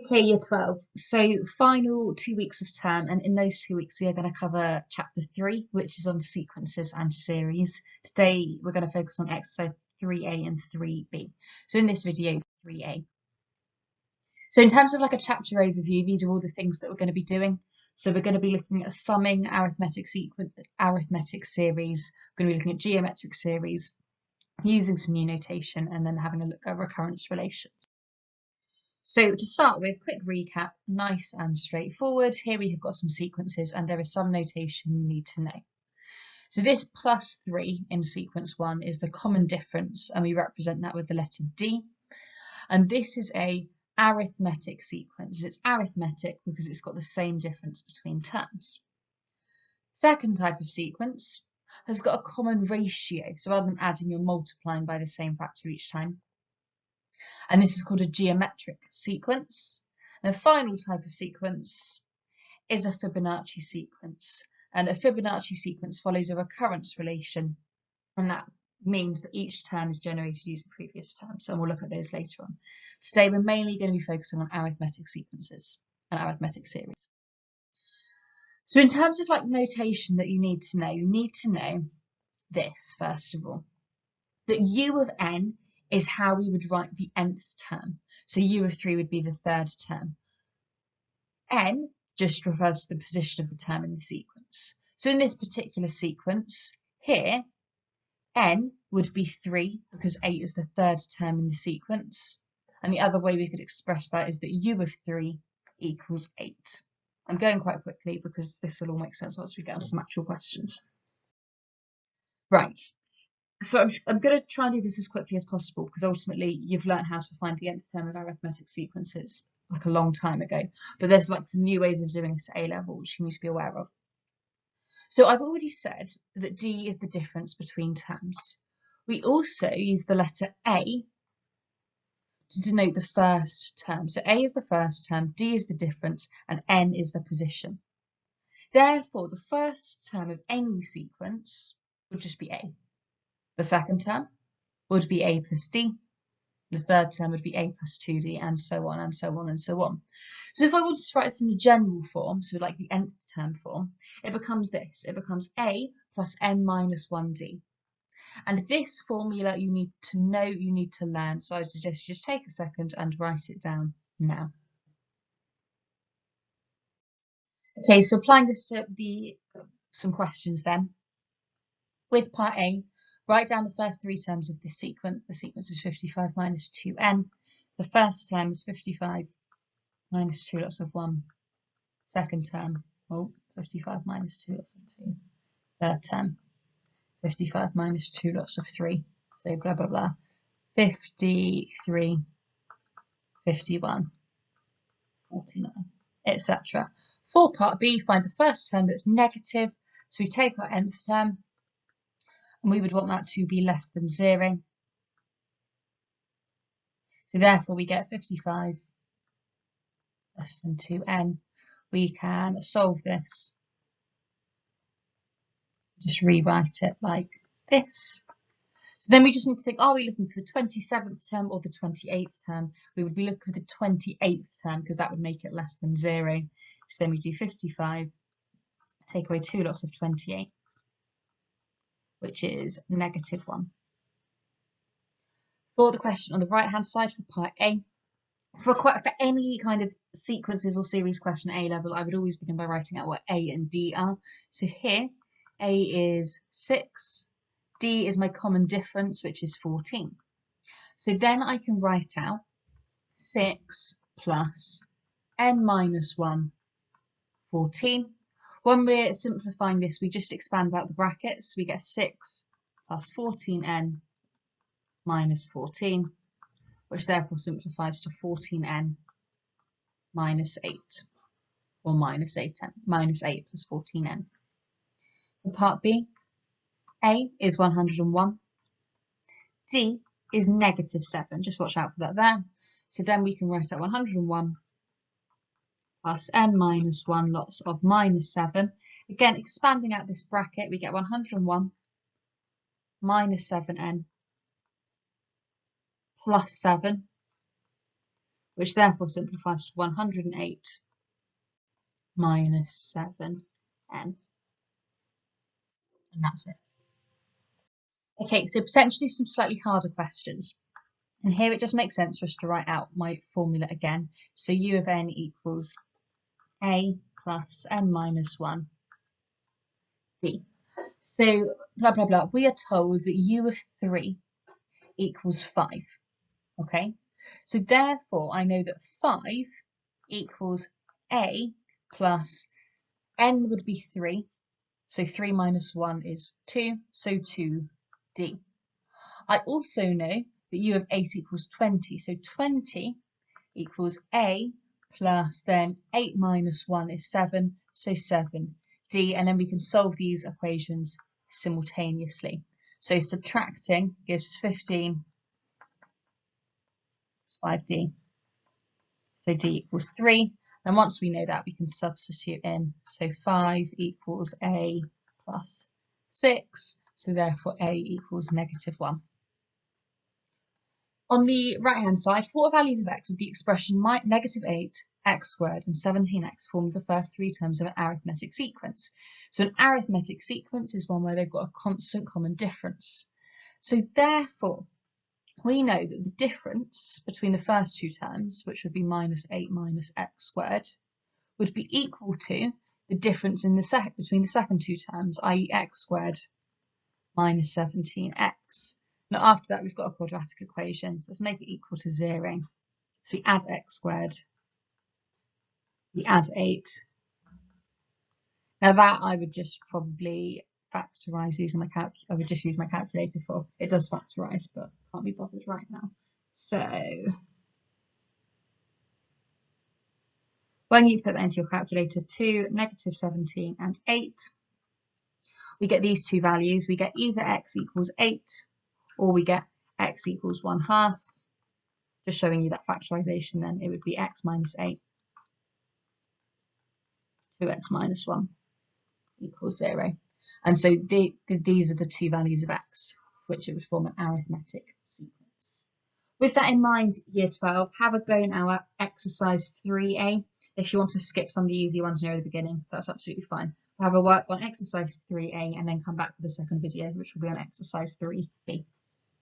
Okay, year 12. So final 2 weeks of term, and in those 2 weeks we are going to cover chapter 3, which is on sequences and series. Today we're going to focus on exercise 3A and 3B. So in this video, 3A. So in terms of like a chapter overview, these are all the things that we're going to be doing. So we're going to be looking at summing, arithmetic sequence, arithmetic series. We're going to be looking at geometric series, using some new notation, and then having a look at recurrence relations. So to start with, quick recap, nice and straightforward. Here we have got some sequences and there is some notation you need to know. So this +3 in sequence 1 is the common difference, and we represent that with the letter D. And this is a arithmetic sequence. It's arithmetic because it's got the same difference between terms. Second type of sequence has got a common ratio. So rather than adding, you're multiplying by the same factor each time. And this is called a geometric sequence. And a final type of sequence is a Fibonacci sequence. And a Fibonacci sequence follows a recurrence relation, and that means that each term is generated using previous terms. So we'll look at those later on. Today we're mainly going to be focusing on arithmetic sequences and arithmetic series. So in terms of like notation that you need to know this first of all, that U of n is how we would write the nth term. So U of 3 would be the third term. N just refers to the position of the term in the sequence. So in this particular sequence here, n would be 3 because 8 is the third term in the sequence. And the other way we could express that is that U of 3 equals 8. I'm going quite quickly because this will all make sense once we get onto some actual questions. Right. So I'm going to try and do this as quickly as possible because ultimately you've learned how to find the nth term of arithmetic sequences like a long time ago. But there's like some new ways of doing this at A-level which you need to be aware of. So I've already said that D is the difference between terms. We also use the letter A to denote the first term. So A is the first term, D is the difference, and N is the position. Therefore, the first term of any sequence would just be A. The second term would be A plus D. The third term would be A plus 2D, and so on and so on and so on. So if I wanted to write this in a general form, so like the nth term form, it becomes this. It becomes A plus N minus 1D. And this formula you need to know, you need to learn. So I would suggest you just take a second and write it down now. Okay, so applying this to some questions then. With part A, write down the first 3 terms of this sequence. The sequence is 55 minus 2n. So the first term is 55 minus 2 lots of 1. Second term, 55 minus 2 lots of 2. Third term, 55 minus 2 lots of 3. So blah, blah, blah. 53, 51, 49, etc. For part B, find the first term that's negative. So we take our nth term, and we would want that to be less than 0. So therefore we get 55 less than 2n. We can solve this. Just rewrite it like this. So then we just need to think, are we looking for the 27th term or the 28th term? We would be looking for the 28th term because that would make it less than 0. So then we do 55, take away 2 lots of 28, which is -1. For the question on the right-hand side for part A, for any kind of sequences or series question at A-level, I would always begin by writing out what A and D are. So here, A is 6, D is my common difference, which is 14. So then I can write out 6 plus n minus 1, 14. When we're simplifying this, we just expand out the brackets. We get 6 plus 14n minus 14, which therefore simplifies to 14n minus 8, or minus 8n, minus 8 plus 14n. For part B, A is 101, D is -7, just watch out for that there. So then we can write out 101 plus n minus 1 lots of -7. Again, expanding out this bracket, we get 101 minus 7n plus 7, which therefore simplifies to 108 minus 7n. And that's it. Okay, so potentially some slightly harder questions. And here it just makes sense for us to write out my formula again. So u of n equals a plus n minus 1 b. So blah, blah, blah. We are told that u of 3 equals 5. Okay, so therefore I know that 5 equals a plus n would be 3. So 3 minus 1 is 2, so 2d. I also know that u of 8 equals 20, so 20 equals a plus then 8 minus 1 is 7, so 7d, and then we can solve these equations simultaneously. So subtracting gives 15, 5d, so d equals 3. And once we know that, we can substitute in, so 5 equals a plus 6, so therefore a equals negative 1. On the right-hand side, what are values of x with the expression negative 8, x squared, and 17x form the first three terms of an arithmetic sequence? So an arithmetic sequence is one where they've got a constant common difference. So therefore, we know that the difference between the first two terms, which would be minus 8 minus x squared, would be equal to the difference in between the second two terms, i.e. x squared minus 17x. Now after that we've got a quadratic equation, so let's make it equal to 0. So we add x squared, we add 8. Now that I would just probably factorise using I would just use my calculator for. It does factorise, but can't be bothered right now. So when you put that into your calculator, 2, negative 17 and 8, we get these two values. We get either x equals 8 or we get x equals 1/2. Just showing you that factorisation, then it would be x minus 8, 2x minus 1 equals 0. And so these are the two values of x, which it would form an arithmetic sequence. With that in mind, year 12, have a go now at exercise 3a. If you want to skip some of the easy ones near the beginning, that's absolutely fine. We'll have a work on exercise 3a and then come back for the second video, which will be on exercise 3b.